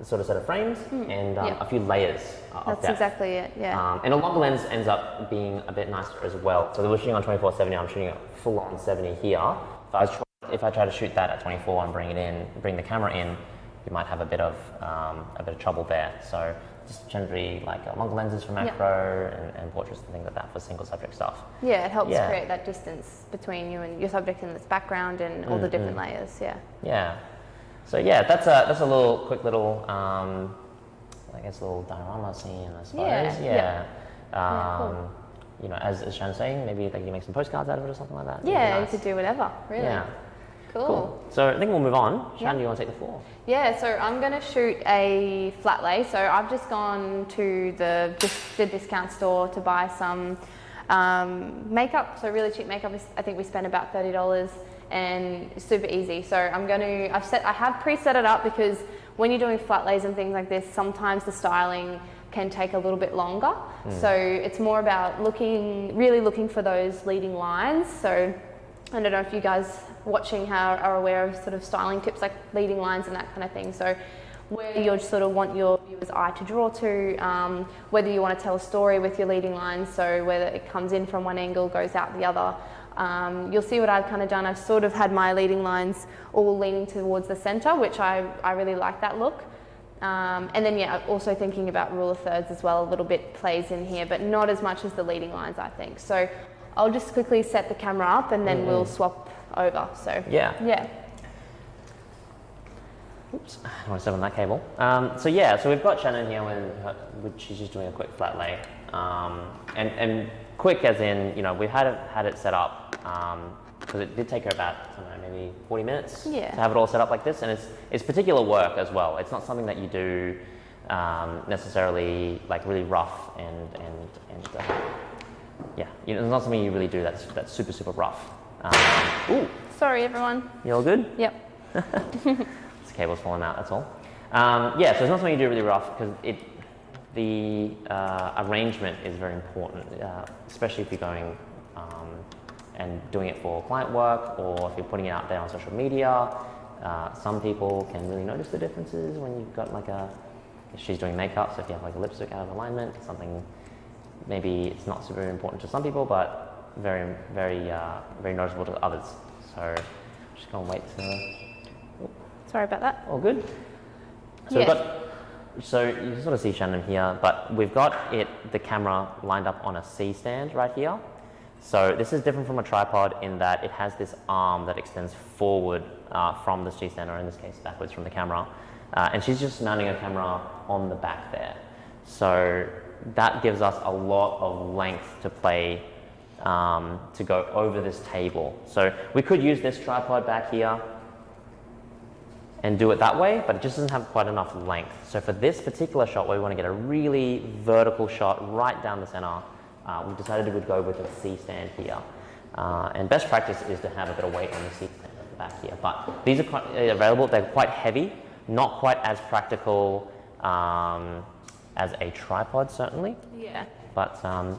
sort of set of frames and a few layers of depth. That's exactly it, yeah. And a longer lens ends up being a bit nicer as well. So we're shooting on 24-70, I'm shooting a full on 70 here. If I try to shoot that at 24 and bring the camera in, you might have a bit of trouble there. So just generally like longer lenses for macro and portraits and things like that for single subject stuff. Yeah, it helps create that distance between you and your subject in its background and all the different layers. Yeah. Yeah. So yeah, that's a quick little I guess a little diorama scene, I suppose. Yeah. Cool. As Shannon's saying, maybe like you make some postcards out of it or something like that. Yeah, nice. you could do whatever, really. Yeah. Cool. So I think we'll move on. Shannon, do you want to take the floor? Yeah, so I'm going to shoot a flat lay. So I've just gone to the discount store to buy some makeup. So really cheap makeup. I think we spent about $30 and super easy. So I have preset it up because when you're doing flat lays and things like this, sometimes the styling can take a little bit longer. So it's more about really looking for those leading lines. So I don't know if you guys watching are aware of sort of styling tips like leading lines and that kind of thing. So where you sort of want your viewer's eye to draw to, whether you want to tell a story with your leading lines, so whether it comes in from one angle, goes out the other. You'll see what I've kind of done. I've sort of had my leading lines all leaning towards the center, which I really like that look. And then also thinking about rule of thirds as well, a little bit plays in here, but not as much as the leading lines, I think. So I'll just quickly set the camera up and then we'll swap over. So yeah. Oops, I don't want to step on that cable. So we've got Shannon here when she's just doing a quick flat lay. And quick as in, we've had it set up because it did take her about, maybe 40 minutes to have it all set up like this. And it's particular work as well. It's not something that you do necessarily like really rough it's not something you really do that's super, super rough. Ooh. Sorry, everyone. You all good? Yep. This cable's falling out, that's all. So it's not something you do really rough because the arrangement is very important, especially if you're going and doing it for client work or if you're putting it out there on social media. Some people can really notice the differences when you've got if she's doing makeup, so if you have like a lipstick out of alignment, something maybe it's not super important to some people, but very, very, very noticeable to others. So I'm just gonna wait to. Sorry about that. All good. So you can sort of see Shannon here, but we've got the camera lined up on a C stand right here. So this is different from a tripod in that it has this arm that extends forward from the C stand, or in this case backwards from the camera. And she's just mounting a camera on the back there. So that gives us a lot of length to play to go over this table. So we could use this tripod back here and do it that way, but it just doesn't have quite enough length. So for this particular shot where we want to get a really vertical shot right down the center, we decided we'd go with a C stand here. And best practice is to have a bit of weight on the C stand at the back here. But these are quite available, they're quite heavy, not quite as practical as a tripod certainly. Yeah. But so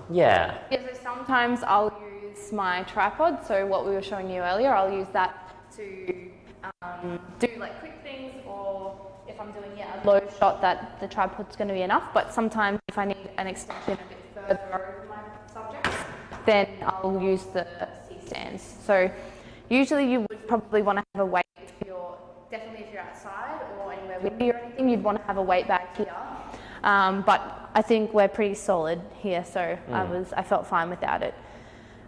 sometimes I'll use my tripod, so what we were showing you earlier, I'll use that to do like quick things, or if I'm doing a low shot that the tripod's going to be enough, but sometimes if I need an extension a bit further over my subjects, then I'll use the C-stands. So usually you would probably want to have a weight if you're outside or anywhere windy or anything, you'd want to have a weight back here. But I think we're pretty solid here, so I felt fine without it.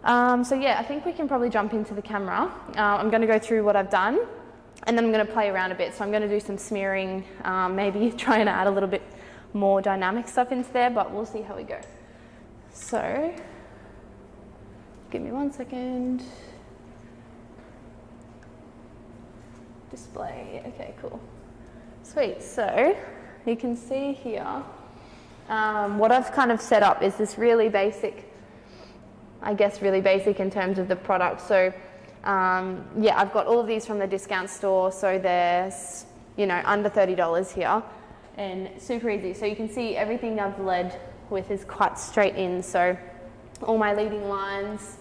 So yeah, I think we can probably jump into the camera. I'm going to go through what I've done, and then I'm going to play around a bit. So I'm going to do some smearing, maybe try and add a little bit more dynamic stuff into there, but we'll see how we go. So, give me 1 second. Display, okay, cool. Sweet, so you can see here, what I've kind of set up is this really basic, I guess really basic in terms of the product. So yeah, I've got all of these from the discount store, so there's, you know, under $30 here, and super easy. So you can see everything I've led with is quite straight in, so all my leading lines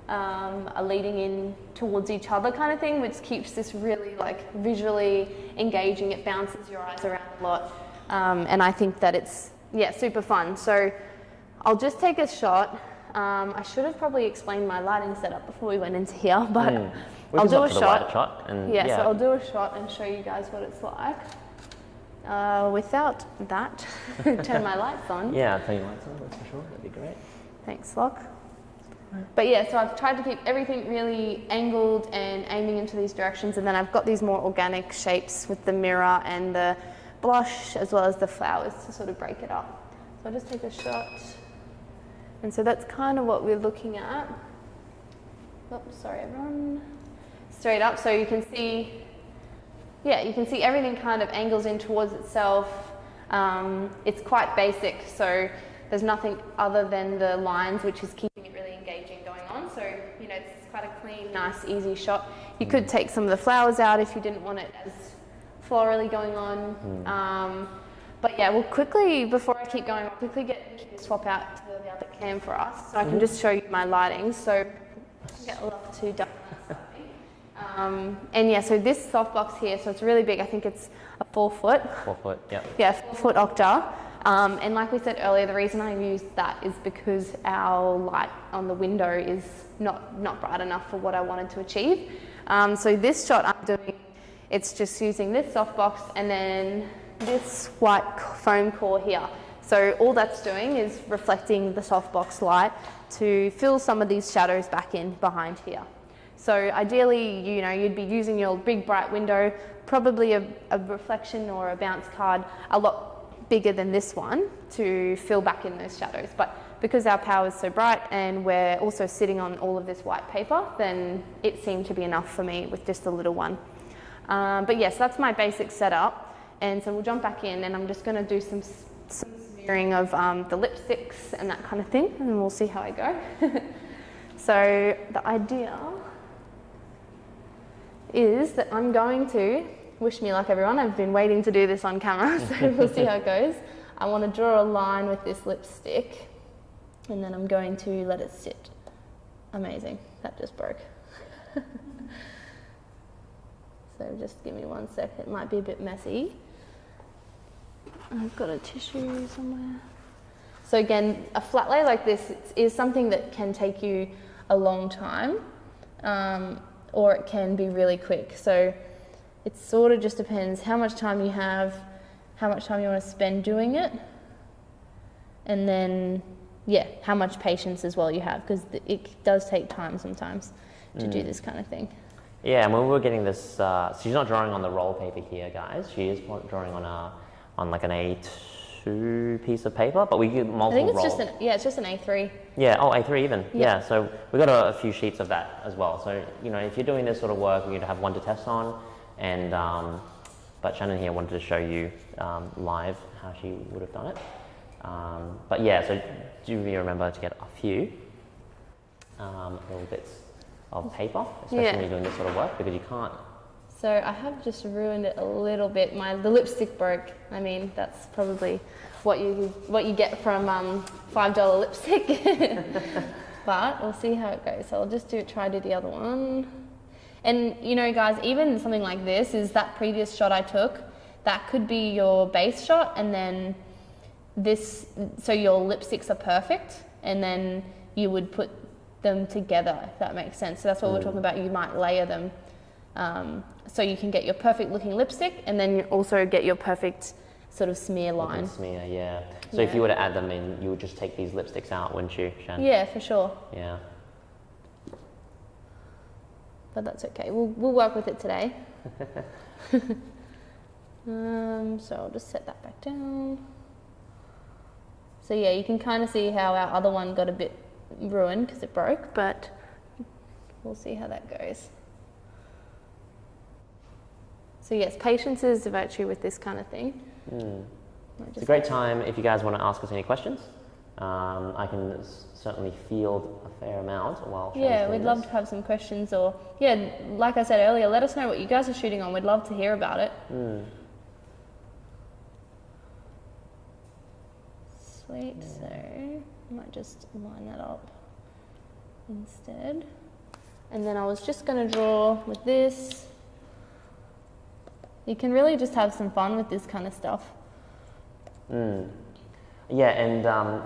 are leading in towards each other kind of thing, which keeps this really like visually engaging. It bounces your eyes around a lot, and I think that it's, yeah, super fun. So I'll just take a shot. I should have probably explained my lighting setup before we went into here, but I'll do a shot. And yeah, so I'll do a shot and show you guys what it's like. Without that, turn my lights on. Yeah, I'll turn your lights on, that's for sure. That'd be great. Thanks, Loch. But yeah, so I've tried to keep everything really angled and aiming into these directions, and then I've got these more organic shapes with the mirror and the blush as well as the flowers to sort of break it up. So I'll just take a shot. And so that's kind of what we're looking at. Oops, sorry everyone. Straight up, so you can see, yeah, you can see everything kind of angles in towards itself. It's quite basic, so there's nothing other than the lines, which is keeping it really engaging going on. So, you know, it's quite a clean, nice, easy shot. You could take some of the flowers out if you didn't want it as florally going on. But yeah, we'll quickly, before I keep going, I'll quickly get Nikki to swap out to the other cam for us, so I can just show you my lighting. So get Love to done that. And yeah, so this softbox here, so it's really big. I think it's a 4 foot. 4 foot, yeah. Yeah, 4 foot octa. And like we said earlier, the reason I used that is because our light on the window is not bright enough for what I wanted to achieve. So this shot I'm doing, it's just using this softbox and then this white foam core here. So all that's doing is reflecting the softbox light to fill some of these shadows back in behind here. So ideally, you know, you'd be using your big bright window, probably a reflection or a bounce card a lot bigger than this one to fill back in those shadows. But because our power is so bright and we're also sitting on all of this white paper, then it seemed to be enough for me with just a little one. But yes, that's my basic setup. And so we'll jump back in and I'm just gonna do some smearing of the lipsticks and that kind of thing, and we'll see how I go. So the idea is that I'm going to, wish me luck everyone, I've been waiting to do this on camera, so we'll see how it goes. I want to draw a line with this lipstick and then I'm going to let it sit. Amazing, that just broke. So just give me 1 sec, it might be a bit messy. I've got a tissue somewhere. So again, a flat lay like this is something that can take you a long time, or it can be really quick. So it sort of just depends how much time you have, how much time you want to spend doing it, and then, yeah, how much patience as well you have, because it does take time sometimes to do this kind of thing. Yeah, and when we were getting this, so she's not drawing on the roll paper here, guys. She is drawing on like an A2 piece of paper, but we get multiple rolls. I think it's just an A3. Yeah, oh, A3 even. Yeah, so we got a few sheets of that as well. So, you know, if you're doing this sort of work, you're going to have one to test on. And, but Shannon here wanted to show you live how she would have done it. But yeah, so do you remember to get a few little bits of paper, especially when you're doing this sort of work, because you can't. So I have just ruined it a little bit. The lipstick broke. I mean, that's probably what you get from $5 lipstick. But we'll see how it goes. So I'll just try to do the other one. And you know, guys, even something like this is that previous shot I took. That could be your base shot, and then this. So your lipsticks are perfect, and then you would put them together, if that makes sense. So that's what we're talking about. You might layer them. So you can get your perfect looking lipstick and then you also get your perfect sort of smear line. Smear, yeah. So if you were to add them in, you would just take these lipsticks out, wouldn't you, Shan? Yeah, for sure. Yeah. But that's okay. We'll work with it today. So I'll just set that back down. So yeah, you can kind of see how our other one got a bit ruined because it broke, but we'll see how that goes. So yes, patience is the virtue with this kind of thing. It's a great time if you guys want to ask us any questions. I can certainly field a fair amount while Shannon's Yeah, doing we'd love this. to have some questions, or yeah, like I said earlier, let us know what you guys are shooting on. We'd love to hear about it. Sweet, so I might just line that up instead. And then I was just going to draw with this. You can really just have some fun with this kind of stuff. Yeah, and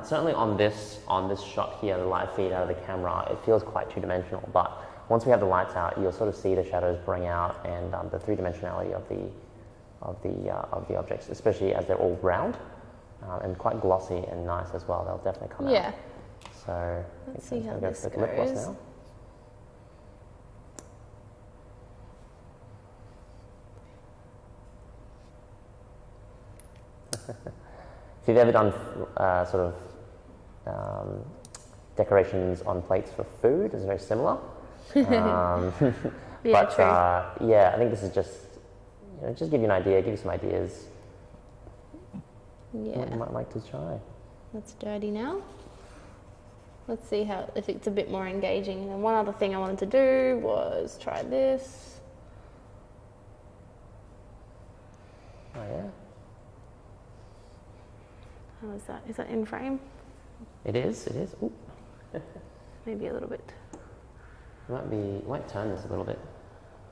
certainly on this shot here, the light feed out of the camera, it feels quite two-dimensional. But once we have the lights out, you'll sort of see the shadows bring out and the three-dimensionality of the objects, especially as they're all round and quite glossy and nice as well. They'll definitely come out. So let's see how go this for the lip gloss goes. now. If you've ever done sort of decorations on plates for food, it's very similar. Yeah, but true. yeah, I think this is just, just give you an idea, give you some ideas. Yeah. What you might like to try. That's dirty now. Let's see how, if it's a bit more engaging. And then one other thing I wanted to do was try this. Oh yeah. How is that? Is that in frame? It is. Ooh. Maybe a little bit. Might turn this a little bit.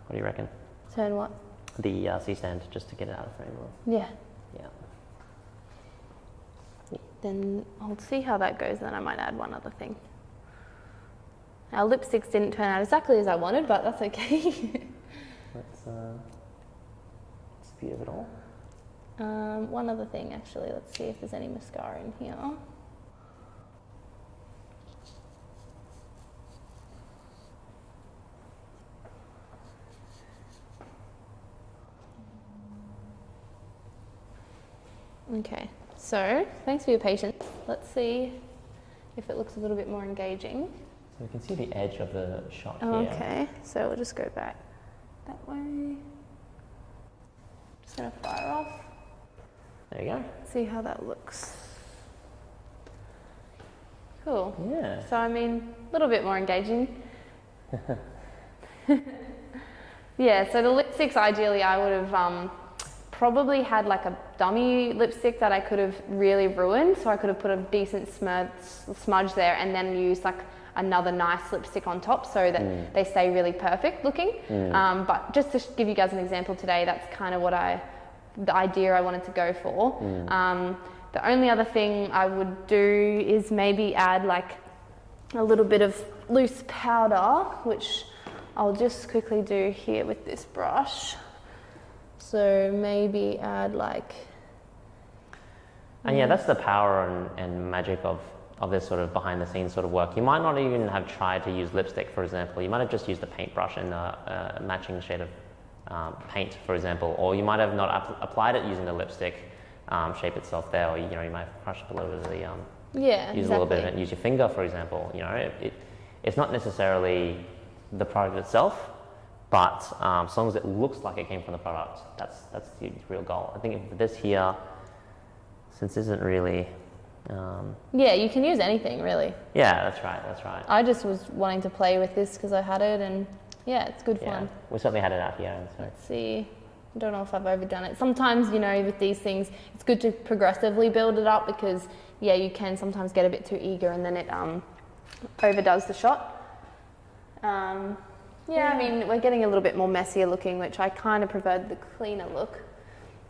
What do you reckon? Turn what? The C-stand, just to get it out of frame. Yeah. Yeah. Then I'll see how that goes, then I might add one other thing. Our lipsticks didn't turn out exactly as I wanted, but that's okay. Let's view it all. One other thing actually, let's see if there's any mascara in here. Okay, so thanks for your patience. Let's see if it looks a little bit more engaging. So we can see the edge of the shot here. Okay, so we'll just go back that way. Just gonna fire off. There you go. See how that looks. Cool. Yeah. So I mean, a little bit more engaging. Yeah, so the lipsticks, ideally I would have probably had like a dummy lipstick that I could have really ruined. So I could have put a decent smudge there and then used like another nice lipstick on top so that they stay really perfect looking. But just to give you guys an example today, that's kind of what the idea I wanted to go for. The only other thing I would do is maybe add like a little bit of loose powder, which I'll just quickly do here with this brush. So maybe add like... And yeah, that's the power and magic of this sort of behind the scenes sort of work. You might not even have tried to use lipstick, for example. You might have just used the paintbrush and a matching shade of paint, for example, or you might have not applied it using the lipstick shape itself there, or you might have crushed a little bit of the use a little bit of it and use your finger, for example. It's not necessarily the product itself, but as long as it looks like it came from the product, that's the real goal. I think for this here, since this isn't really yeah, you can use anything really. Yeah, that's right. I just was wanting to play with this because I had it, and yeah, it's good fun. We certainly had it out here. So. Let's see. I don't know if I've overdone it. Sometimes, with these things, it's good to progressively build it up because, yeah, you can sometimes get a bit too eager and then it overdoes the shot. Yeah, I mean, we're getting a little bit more messier looking, which I kind of preferred the cleaner look.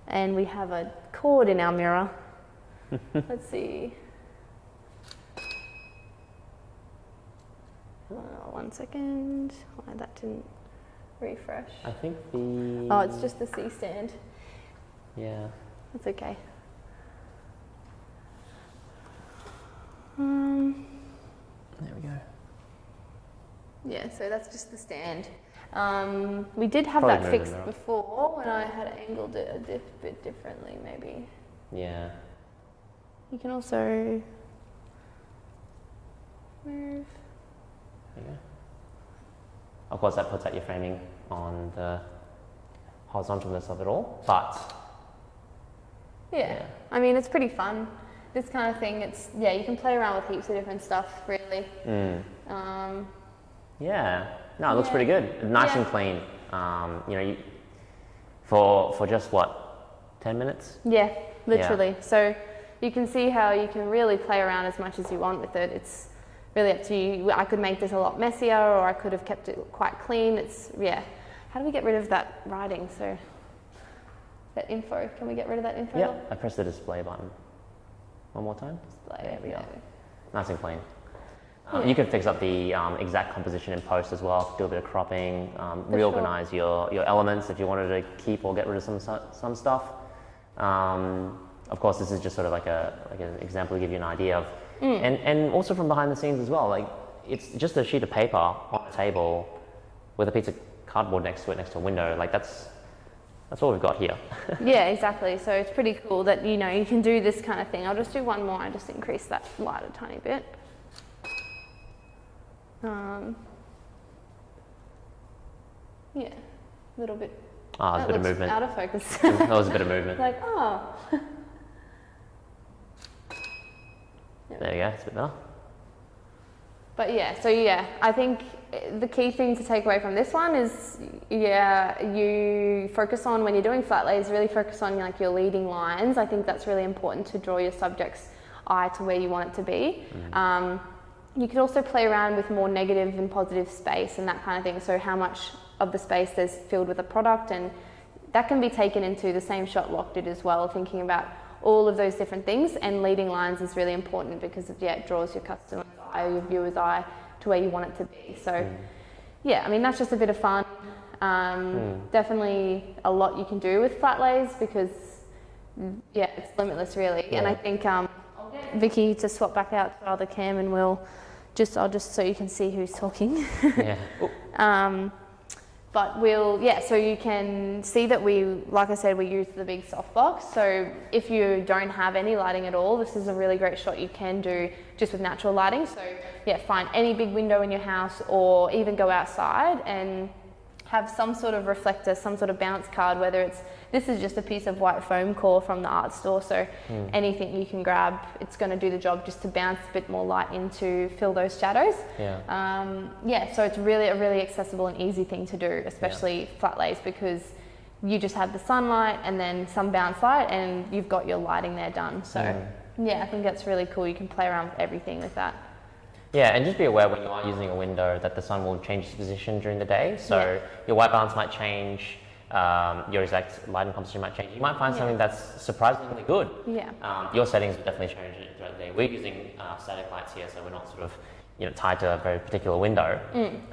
And we have a cord in our mirror. Let's see. 1 second. Why that didn't refresh. I think Oh, it's just the C stand. Yeah. That's okay. There we go. Yeah, so that's just the stand. We did have Probably that fixed before when I had angled it a bit differently, maybe. Yeah. You can also move. There you go. Of course, that puts out your framing on the horizontalness of it all, but yeah. I mean, it's pretty fun. This kind of thing, it's, yeah, you can play around with heaps of different stuff, really. Yeah, no, it looks pretty good. Nice and clean. You know, for just what, 10 minutes? Yeah, literally. So you can see how you can really play around as much as you want with it. It's really up to you. I could make this a lot messier, or I could have kept it quite clean. It's, yeah. How do we get rid of that writing? So that info, can we get rid of that info? Yeah, I pressed the display button. One more time. Display. There we go. Nice and clean. You can fix up the exact composition in post as well, do a bit of cropping, reorganize your elements if you wanted to keep or get rid of some stuff. Of course, this is just sort of like an example to give you an idea of, and also from behind the scenes as well. Like, it's just a sheet of paper on a table with a piece of cardboard next to it, next to a window. Like, that's all we've got here. Yeah, exactly. So it's pretty cool that, you know, you can do this kind of thing. I'll just do one more. I just increase that light a tiny bit. Yeah, a little bit. Ah, there's a bit of movement. Out of focus. That was a bit of movement. Like, oh. There you go, it's a bit better. But yeah, so yeah, I think the key thing to take away from this one is, yeah, you focus on, when you're doing flat lays, really focus on like your leading lines. I think that's really important to draw your subject's eye to where you want it to be. You could also play around with more negative and positive space and that kind of thing. So how much of the space there's filled with a product, and that can be taken into the same shot Locke did as well, thinking about all of those different things. And leading lines is really important because it draws your customer's eye, your viewer's eye to where you want it to be. So yeah, I mean, that's just a bit of fun. Definitely a lot you can do with flat lays because yeah, it's limitless really. And I think I'll get Vicky to swap back out to our other cam, and I'll just so you can see who's talking. But so you can see that like I said, we use the big softbox. So if you don't have any lighting at all, this is a really great shot you can do just with natural lighting. So yeah, find any big window in your house, or even go outside and have some sort of reflector, some sort of bounce card, whether this is just a piece of white foam core from the art store, so anything you can grab, it's going to do the job just to bounce a bit more light in to fill those shadows. So it's really a really accessible and easy thing to do, especially flat lays, because you just have the sunlight and then some bounce light and you've got your lighting there done. So yeah, I think that's really cool. You can play around with everything with that. Yeah, and just be aware when you are using a window that the sun will change its position during the day. So your white balance might change, your exact lighting composition might change. You might find something that's surprisingly good. Your settings will definitely change throughout the day. We're using static lights here, so we're not sort of tied to a very particular window.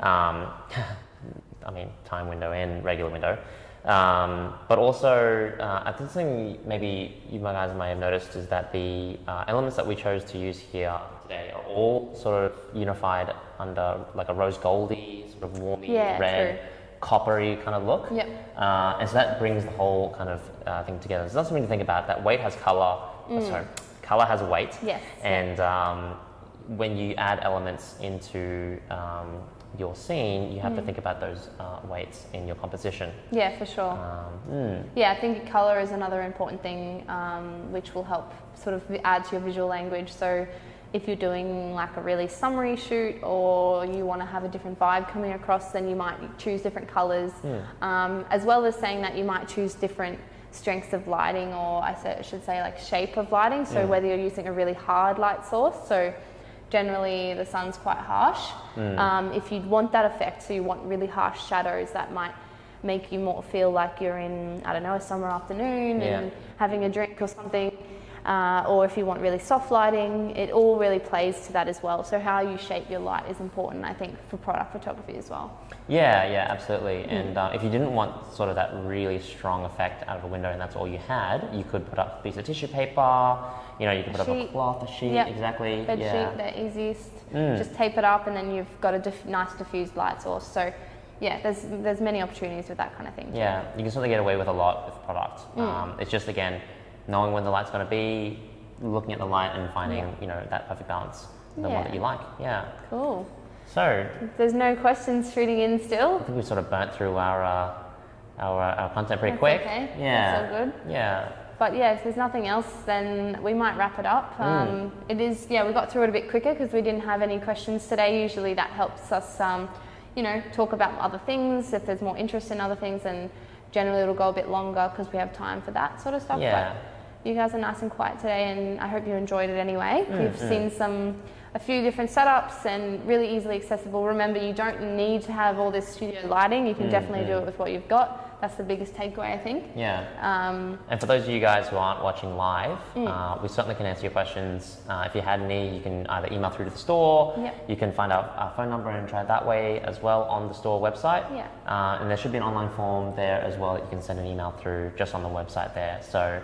I mean, time window and regular window. But also, I think something maybe you guys might have noticed is that the elements that we chose to use here today are all sort of unified under like a rose goldy, sort of warmy red, coppery kind of look. And so that brings the whole kind of thing together. So that's something to think about. That weight has color. Color has weight. And when you add elements into your scene, you have to think about those weights in your composition. Yeah, for sure. I think colour is another important thing which will help sort of add to your visual language. So if you're doing like a really summery shoot, or you want to have a different vibe coming across, then you might choose different colours, as well as saying that you might choose different strengths of lighting, or I should say like shape of lighting. So whether you're using a really hard light source, so generally the sun's quite harsh. If you want that effect, so you want really harsh shadows that might make you more feel like you're in, I don't know, a summer afternoon and having a drink or something. Or if you want really soft lighting, it all really plays to that as well. So how you shape your light is important, I think, for product photography as well. Yeah, absolutely. And if you didn't want sort of that really strong effect out of a window and that's all you had, you could put up a piece of tissue paper, you could put up a cloth, a sheet, exactly. Bed sheet, the easiest. Just tape it up and then you've got a nice diffused light source. So yeah, there's many opportunities with that kind of thing too. You can certainly get away with a lot with product. It's just, again, knowing when the light's going to be, looking at the light and finding, Yeah. you know, that perfect balance, the one Yeah. that you like. Yeah. Cool. So There's no questions shooting in still. I think we sort of burnt through our content pretty That's quick. okay. Yeah. That's all good. Yeah. But yeah, if there's nothing else, then we might wrap it up. It is, yeah, we got through it a bit quicker because we didn't have any questions today. Usually that helps us, you know, talk about other things. If there's more interest in other things, then generally it'll go a bit longer because we have time for that sort of stuff. Yeah. But you guys are nice and quiet today, and I hope you enjoyed it anyway. We've seen a few different setups and really easily accessible. Remember, you don't need to have all this studio lighting. You can definitely do it with what you've got. That's the biggest takeaway, I think. Yeah. And for those of you guys who aren't watching live, we certainly can answer your questions. If you had any, you can either email through to the store. Yep. You can find our phone number and try it that way as well on the store website. Yeah. And there should be an online form there as well that you can send an email through just on the website there. So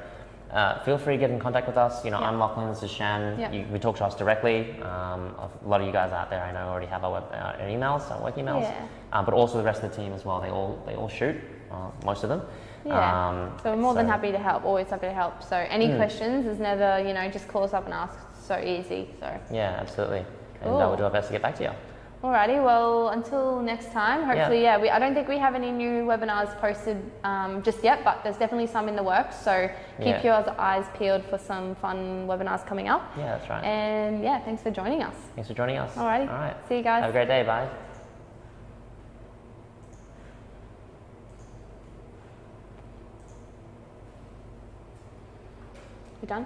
feel free to get in contact with us. You know, I'm Lachlan, this is Shan. Yeah. We talk to us directly. A lot of you guys out there I know already have our emails, our work emails. Yeah. But also the rest of the team as well. They all shoot. Most of them. Yeah. So we're more than happy to help, always happy to help. So any questions is never, you know, just call us up and ask. It's so easy. So yeah, absolutely. And Cool. we'll do our best to get back to you. alrighty, well until next time, hopefully I don't think we have any new webinars posted just yet, but there's definitely some in the works. So keep your eyes peeled for some fun webinars coming up. Yeah, that's right. And yeah, thanks for joining us. Thanks for joining us. Alrighty. All right. See you guys. Have a great day. Bye. You done?